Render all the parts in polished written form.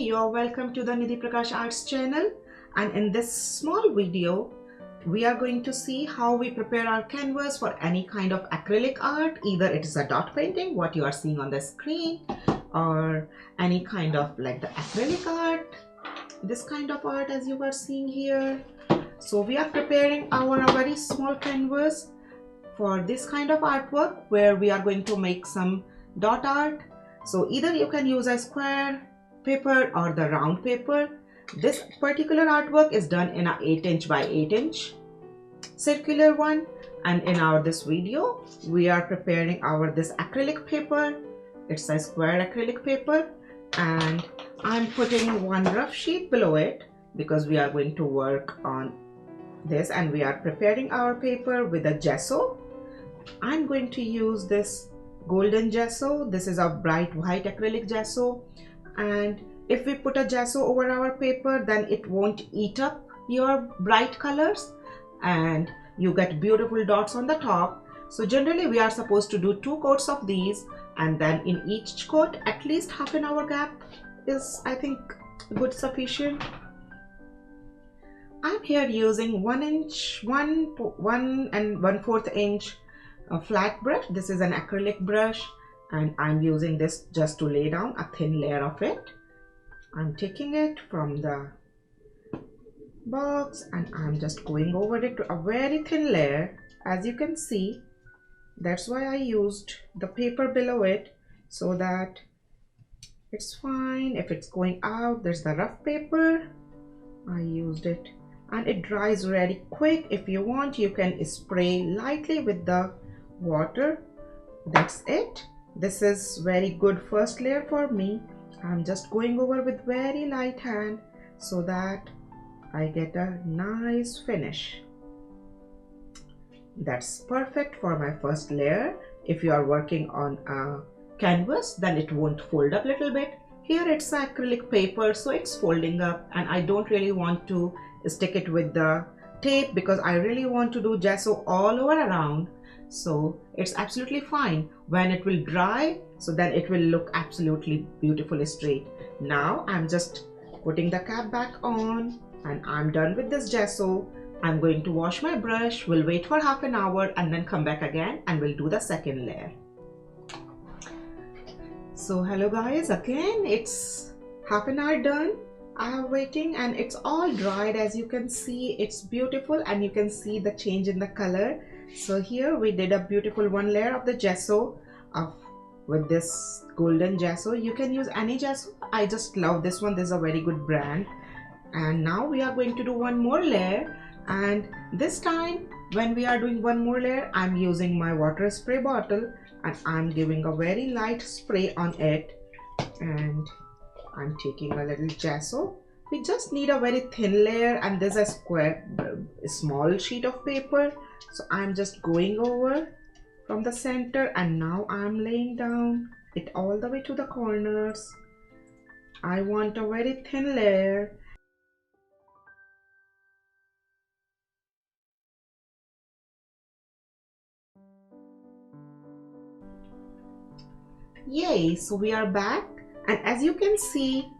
you're welcome to the Nidhi Prakash Arts channel, and in this small video we are going to see how we prepare our canvas for any kind of acrylic art. Either it is a dot painting, what you are seeing on the screen, or any kind of like the acrylic art, this kind of art as you are seeing here. So we are preparing our very small canvas for this kind of artwork where we are going to make some dot art. So either you can use a square paper or the round paper. This particular artwork is done in a 8" by 8" circular one, and in this video we are preparing this acrylic paper. It's a square acrylic paper, and I'm putting one rough sheet below it because we are going to work on this, and we are preparing our paper with a gesso. I'm going to use this golden gesso. This is a bright white acrylic gesso, and if we put a gesso over our paper, then it won't eat up your bright colors and you get beautiful dots on the top. So generally we are supposed to do 2 coats of these, and then in each coat at least half an hour gap is, I think, good sufficient. I'm here using 1 and 1/4 inch a flat brush. This is an acrylic brush, and I'm using this just to lay down a thin layer of it. I'm taking it from the box and I'm just going over it to a very thin layer, as you can see. That's why I used the paper below it, so that it's fine. If it's going out, there's the rough paper. I used it, and it dries very quick. If you want, you can spray lightly with the water. That's it. This is very good first layer for me. I'm just going over with very light hand so that I get a nice finish. That's perfect for my first layer. If you are working on a canvas, then it won't fold up a little bit. Here it's acrylic paper, so it's folding up, and I don't really want to stick it with the tape because I really want to do gesso all over around. So it's absolutely fine when it will dry, so then it will look absolutely beautiful straight. Now I'm just putting the cap back on, and I'm done with this gesso. I'm going to wash my brush. We'll wait for half an hour and then come back again and we'll do the second layer. So hello guys, again it's half an hour done. I am waiting, and it's all dried. As you can see, it's beautiful, and you can see the change in the color. So here we did a beautiful 1 layer of the gesso with this golden gesso. You can use any gesso. I just love this one. This is a very good brand. And now we are going to do 1 more layer, and this time when we are doing 1 more layer, I'm using my water spray bottle, and I'm giving a very light spray on it, and I'm taking a little gesso. We just need a very thin layer, and there's a small sheet of paper. So I'm just going over from the center, and now I'm laying down it all the way to the corners. I want a very thin layer. Yay, so we are back, and as you can see,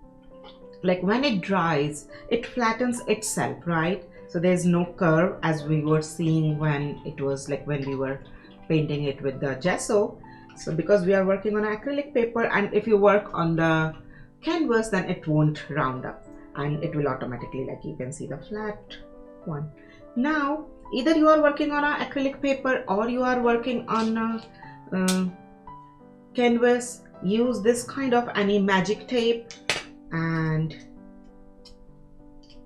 like when it dries, it flattens itself, right? So there's no curve as we were seeing when it was like when we were painting it with the gesso. So because we are working on acrylic paper, and if you work on the canvas, then it won't round up and it will automatically, like you can see, the flat one. Now either you are working on an acrylic paper or you are working on a canvas, use this kind of any magic tape and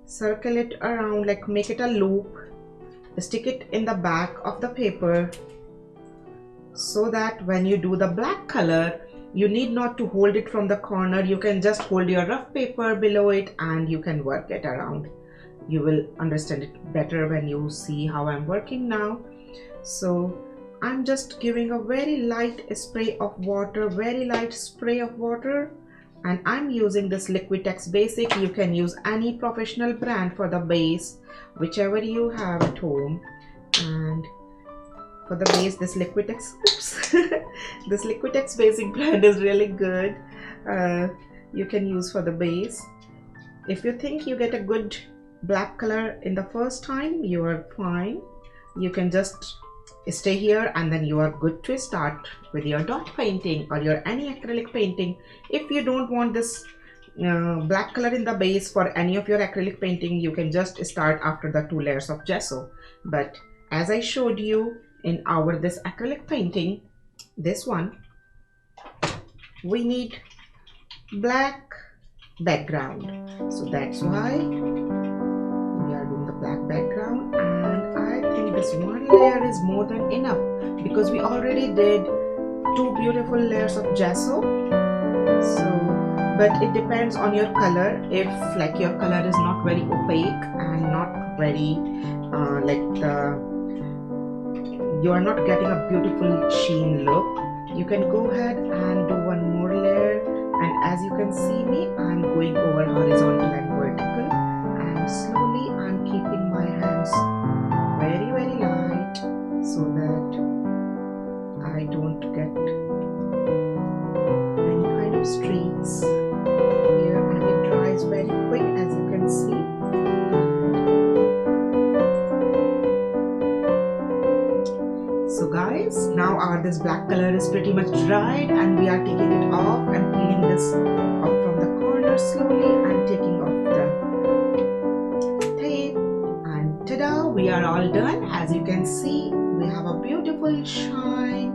circle it around, like make it a loop, stick it in the back of the paper, so that when you do the black color, you need not to hold it from the corner. You can just hold your rough paper below it and you can work it around. You will understand it better when you see how I'm working now. So I'm just giving a very light spray of water, and I'm using this Liquitex Basic. You can use any professional brand for the base, whichever you have at home. And for the base, this Liquitex, this Liquitex Basic brand is really good. you can use for the base. If you think you get a good black color in the first time, you are fine. You can just stay here and then you are good to start with your dot painting or your any acrylic painting. If you don't want this black color in the base for any of your acrylic painting, you can just start after the 2 layers of gesso. But as I showed you in our this acrylic painting, this one, we need black background, so that's why we are doing the black background. And I think this 1 layer is more than enough because we already did 2 beautiful layers of gesso. So but it depends on your color. If like your color is not very opaque and not very you are not getting a beautiful sheen look, you can go ahead and do 1 more layer. And as you can see me, I'm going over horizontal and vertical, and slowly I'm keeping my hands very light so that I don't get any kind of streaks here, and it dries very quick as you can see. So guys, now our this black color is pretty much dried, and we are taking it off and peeling this off from the corner slowly and taking off the tape, and ta-da, we are all done. As you can see, we have a beautiful shine,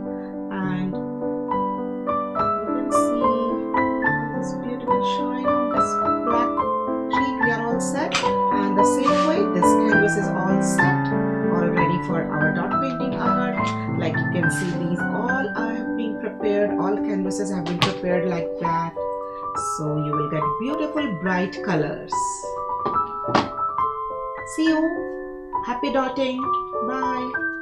and you can see this beautiful shine on this black sheet. We are all set, and the same way this canvas is all set, all ready for our dot painting art. Like you can see, these all have been prepared, all canvases have been prepared like that, so you will get beautiful bright colors. See you, happy dotting, bye.